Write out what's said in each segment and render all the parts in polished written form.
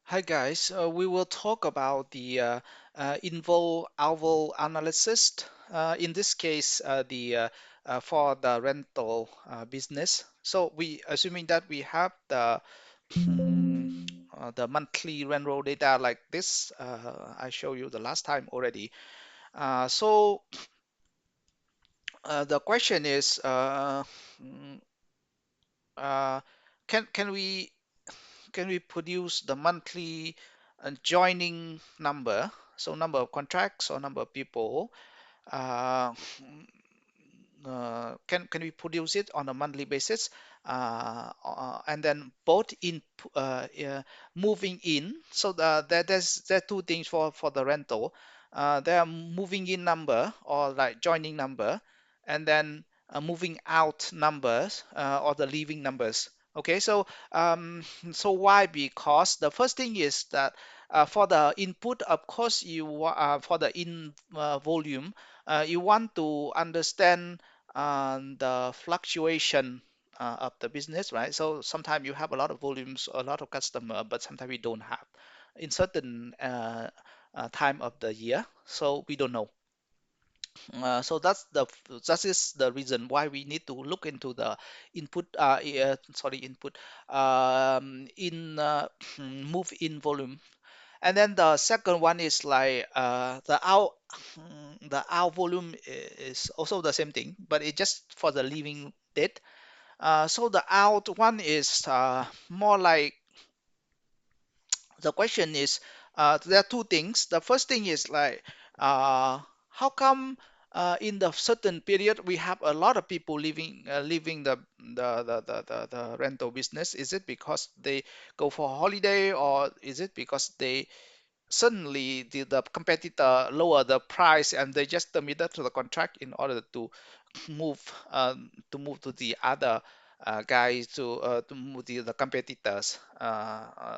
Hi guys, we will talk about the invol outvol analysis. In this case, for the rental business. So we assuming that we have the monthly rental data like this. I show you the last time already. The question is, mm, uh, can we produce the monthly joining number, so number of contracts or number of people, uh, can we produce it on a monthly basis, and then both in moving in, so there are two things for the rental. There are moving in number or like joining number, and then moving out numbers, or the leaving numbers. Okay, so why? Because the first thing is that for the input, of course, for the in volume, you want to understand the fluctuation of the business, right? So sometimes you have a lot of volumes, a lot of customer, but sometimes we don't have in certain time of the year, so we don't know. So that is the reason why we need to look into the input, sorry, input, in move in volume. And then the second one is like the out volume is also the same thing, but it's just for the leaving date. So the out one is more like, the question is, there are two things. The first thing is like, how come in the certain period we have a lot of people leaving the rental business? Is it because they go for holiday, or is it because they suddenly the competitor lower the price and they just terminate to the contract in order move to move to the other guys, to move the competitors.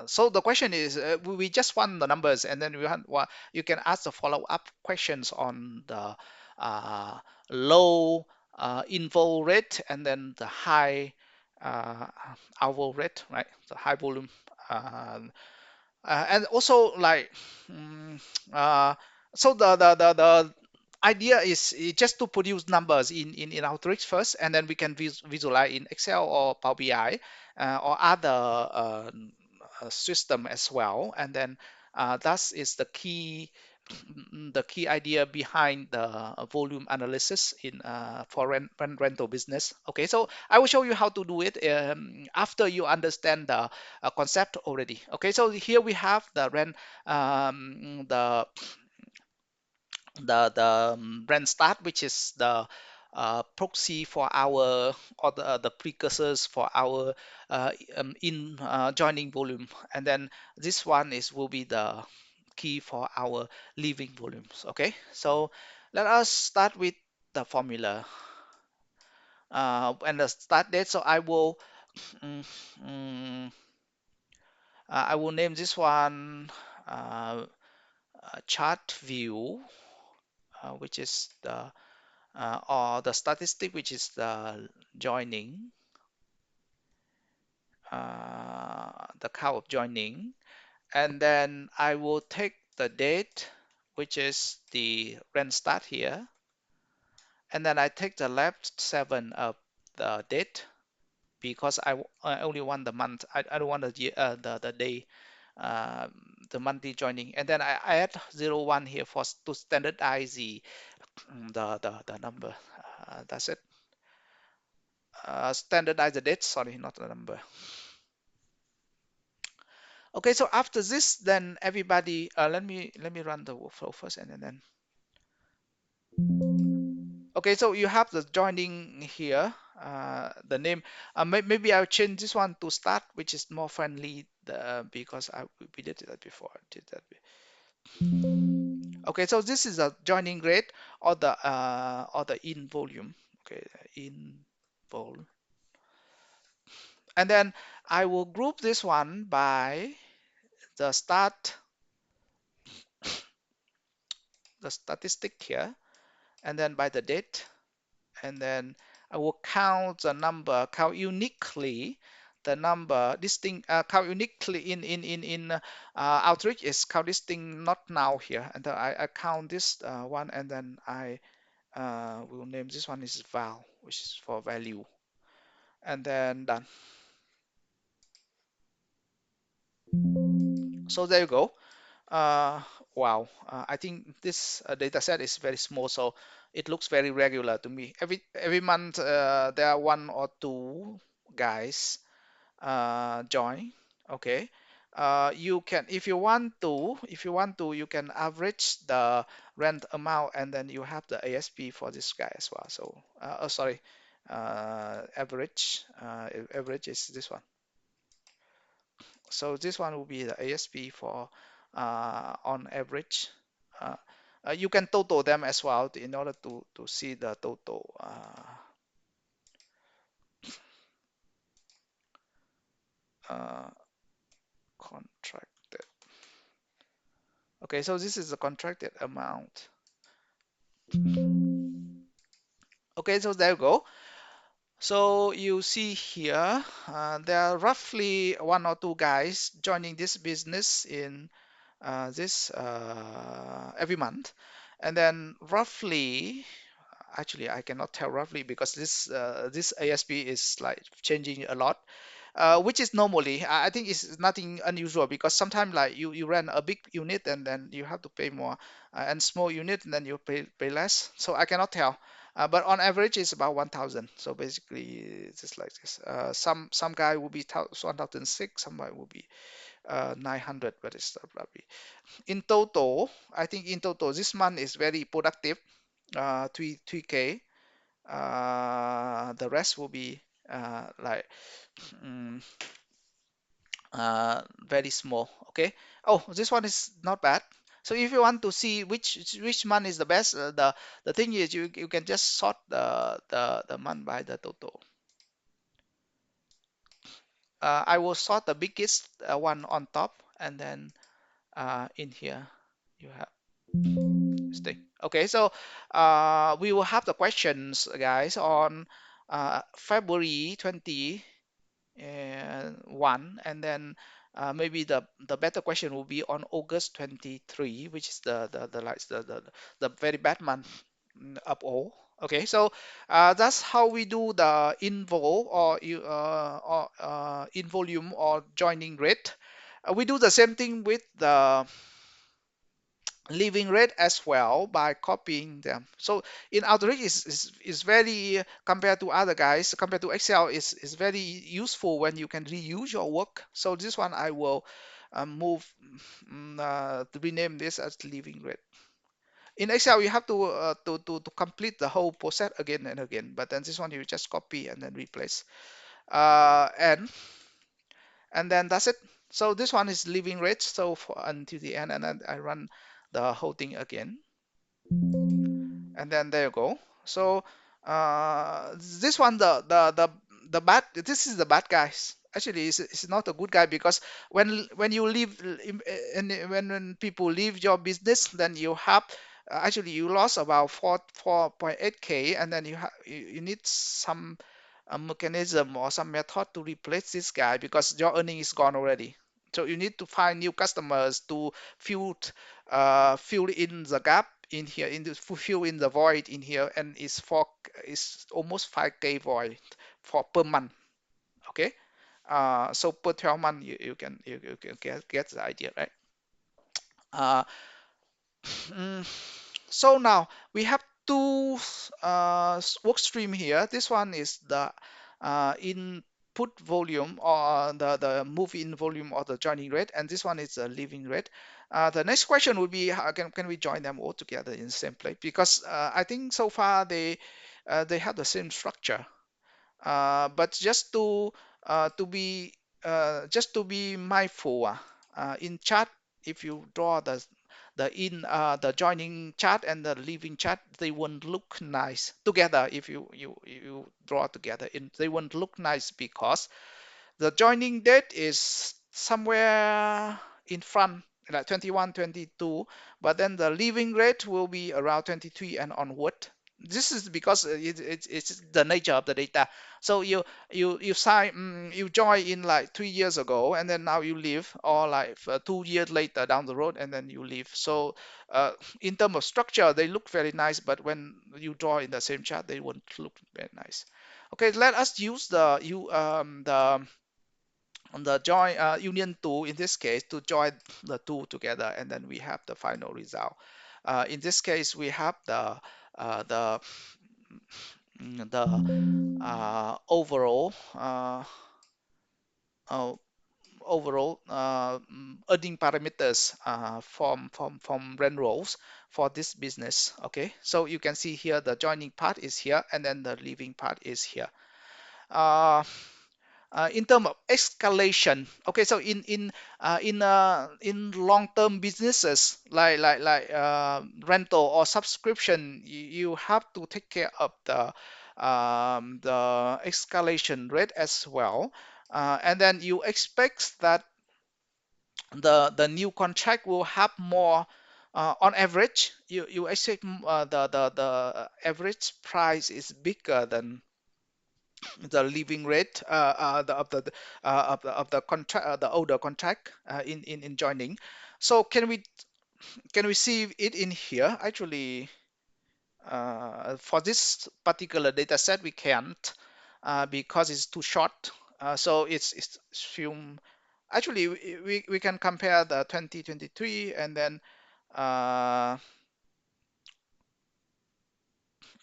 So the question is, we just want the numbers, and then you can ask the follow-up questions on the uh, low invol rate and then the high uh, outvol rate, right? The high volume. Uh, and also like, mm, uh, so the idea is just to produce numbers in Alteryx first, and then we can visualize in Excel or Power BI, or other system as well. And then that is the key idea behind the volume analysis in for rental business. Okay, so I will show you how to do it after you understand the concept already. Okay, so here we have the rent, the rent start, which is the proxy for our, or the precursors for our in joining volume, and then this one will be the key for our leaving volumes. Okay, so let us start with the formula and the start date. So mm, mm, I will name this one chart view, which is the or the statistic, which is the joining, the count of joining. And then I will take the date, which is the rent start here, and then I take the left 7 of the date, because I only want the month. I don't want the year, the day, the monthly joining. And then I add 0, 1 here to standardize the number. That's it. Standardize the date, sorry, not the number. Okay, so after this, then everybody, let me run the workflow first, and then okay, so you have the joining here, the name. Maybe I'll change this one to start, which is more friendly, because we did that before. I did that. Okay, so this is a joining rate, or the in volume. Okay, in vol, and then I will group this one by the start, the statistic here, and then by the date, and then I will count uniquely the number this thing count uniquely in outreach is count this thing not now here, and then I count this one, and then I will name this one is val, which is for value, and then done. So there you go. Uh, wow, I think this data set is very small, so it looks very regular to me. Every month there are one or two guys join. Okay, you can, if you want to, you can average the rent amount, and then you have the ASP for this guy as well. So, oh sorry, average is this one. So this one will be the ASP for on average. Uh, you can total them as well in order to see the total uh, contracted. Okay, so this is the contracted amount. Okay, so there you go. So you see here, there are roughly one or two guys joining this business in this every month, and then roughly, actually I cannot tell roughly because this ASP is like changing a lot, which is normally I think it's nothing unusual, because sometimes like you rent a big unit and then you have to pay more, and small unit and then you pay less. So I cannot tell, but on average it's about 1,000. So basically it's just like this. Some guy will be 1,006, somebody will be 900, but it's probably in total. I think in total this month is very productive, 3K. The rest will be like mm, very small. Okay. Oh, this one is not bad. So if you want to see which month is the best, the thing is you can just sort the month by the total. I will sort the biggest one on top, and then in here you have this thing. Okay, so we will have the questions, guys, on February 20 and 1, and then maybe the better question will be on August 23, which is the very bad month up all. Okay, so that's how we do the invol or in volume or joining rate. We do the same thing with the leaving rate as well by copying them. So in outreach is very compared to other guys, compared to Excel is very useful when you can reuse your work. So this one I will move to rename this as leaving rate. In Excel you have to complete the whole process again and again, but then this one you just copy and then replace, and then that's it. So this one is leaving rate, so for until the end, and then I run the whole thing again, and then there you go. So this one, the bad, this is the bad guys. Actually, it's not a good guy, because when you leave, and when people leave your business, then you have actually you lost about 4.8K, and then you need some mechanism or some method to replace this guy, because your earning is gone already. So you need to find new customers to fill in the gap in here, fill in the void in here, and it's almost 5K void for per month. Okay, so per 12 month you can get the idea, right? uh, mm, so now we have two work stream here. This one is the input volume, or the move in volume, or the joining rate, and this one is the leaving rate. The next question would be, how can we join them all together in the same place? Because I think so far they have the same structure. But just to be mindful, in chart, if you draw the joining chart and the leaving chart, they won't look nice together. If you draw together, they won't look nice, because the joining date is somewhere in front, like 21, 22, but then the leaving rate will be around 23 and onward. This is because it's the nature of the data. So you join in like 3 years ago, and then now you leave, or like 2 years later down the road, and then you leave. So uh, in terms of structure, they look very nice, but when you draw in the same chart, they won't look very nice. Okay, let us use the join union tool in this case to join the two together, and then we have the final result. In this case, we have uh, the the overall uh, earning parameters from rent rolls for this business. Okay, so you can see here the joining part is here, and then the leaving part is here. Uh, in terms of escalation, okay, so in long-term businesses like rental or subscription, you have to take care of the escalation rate as well, and then you expect that the new contract will have more. On average, you expect the average price is bigger than the living rate of the contract, the older contract, in joining. So can we see it in here? Actually, for this particular data set, we can't, because it's too short. So it's assume. Actually, we can compare the 2023 and then uh,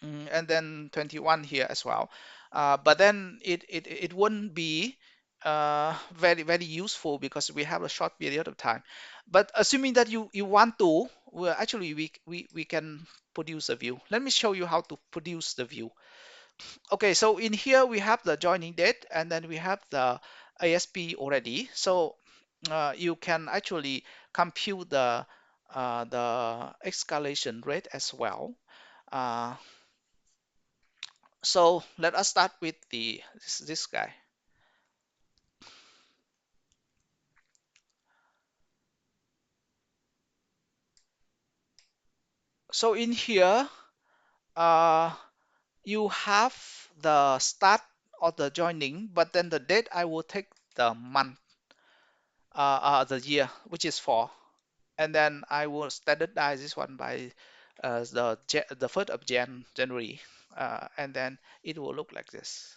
21 here as well. But then it wouldn't be very useful because we have a short period of time. But assuming that you want to, well, actually we can produce a view. Let me show you how to produce the view. Okay, so in here we have the joining date, and then we have the ASP already. So you can actually compute the escalation rate as well. Uh, So let us start with this guy. So in here, uh, you have the start of the joining, but then the date I will take the month, the year, which is 4, and then I will standardize this one by the 1st of January, and then it will look like this.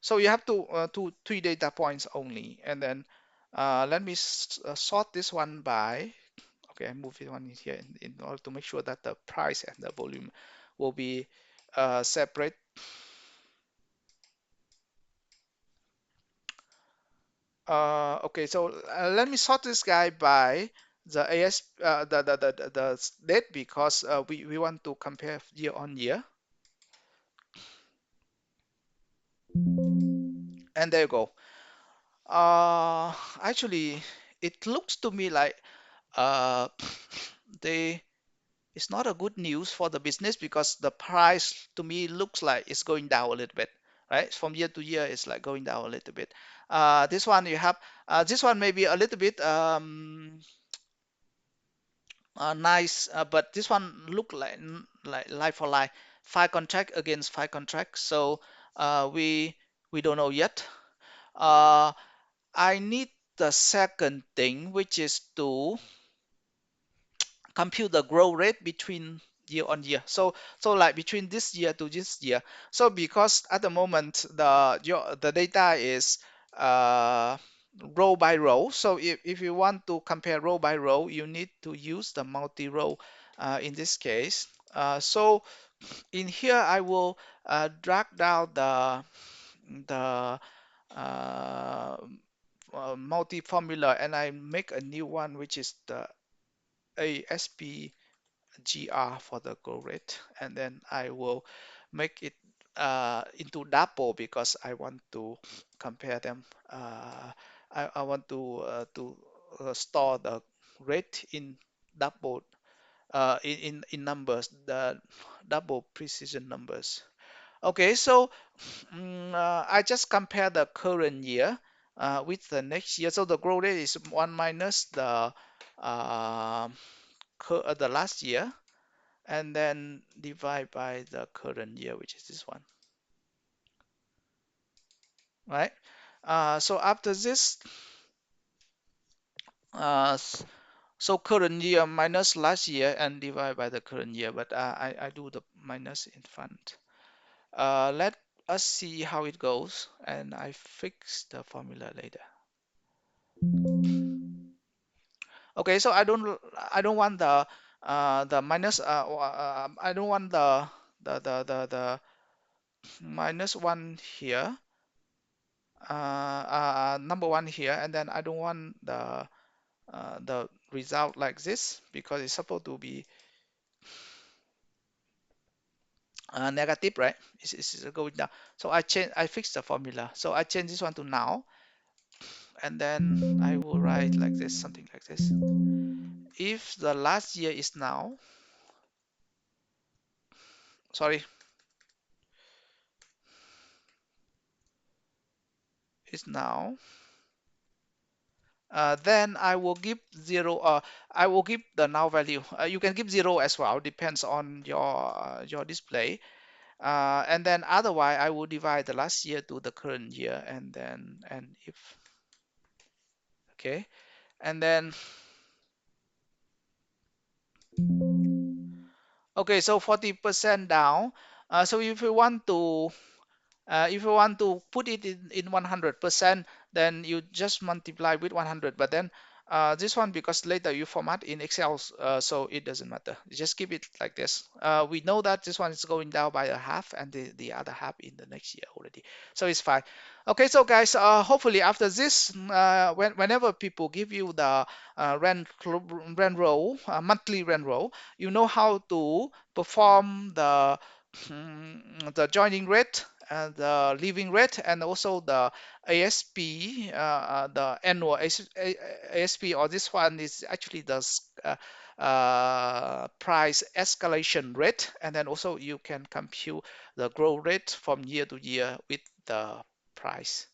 So you have three data points only, and then let me sort this one by. Okay, I move it one in here in order to make sure that the price and the volume will be separate. Okay, so let me sort this guy by the AS the date, because we want to compare year on year. And there you go. Actually, it looks to me like uh, they it's not a good news for the business, because the price to me looks like it's going down a little bit, right? From year to year, it's like going down a little bit. This one you have, this one maybe a little bit nice, but this one look like for like 5 contract against 5 contract. So we don't know yet. Uh, I need the second thing, which is to compute the growth rate between year on year. So like between this year to this year. So because at the moment the data is uh, row by row. So if you want to compare row by row, you need to use the multi-row in this case. So in here I will drag down the uh, multi-formula, and I make a new one, which is the ASP GR for the growth rate, and then I will make it into double, because I want to compare them. I want to store the rate in double, in numbers, the double precision numbers. Okay, so I just compare the current year with the next year. So the growth rate is 1 minus the uh, the last year, and then divide by the current year, which is this one, right? So after this, uh, so current year minus last year and divide by the current year, but I do the minus in front. Let us see how it goes, and I fix the formula later. Okay, so I don't want the minus I don't want the minus one here, number one here, and then I don't want the result like this because it's supposed to be negative, right? It's going down. So I fix the formula. So I change this one to now, and then I will write like this, something like this. If the last year is now, sorry, is now, then I will give zero. I will give the now value. You can give zero as well, depends on your display. And then otherwise, I will divide the last year to the current year, and then and if okay, and then okay. So 40% down. So if you want to put it in 100%, then you just multiply with 100. But then this one, because later you format in Excel, so it doesn't matter. You just keep it like this. We know that this one is going down by a half, and the other half in the next year already. So it's fine. Okay, so guys, hopefully after this, whenever people give you the rent roll, monthly rent roll, you know how to perform the joining rate, the leaving rate, and also the ASP, the annual ASP, or this one is actually the price escalation rate, and then also you can compute the growth rate from year to year with the price.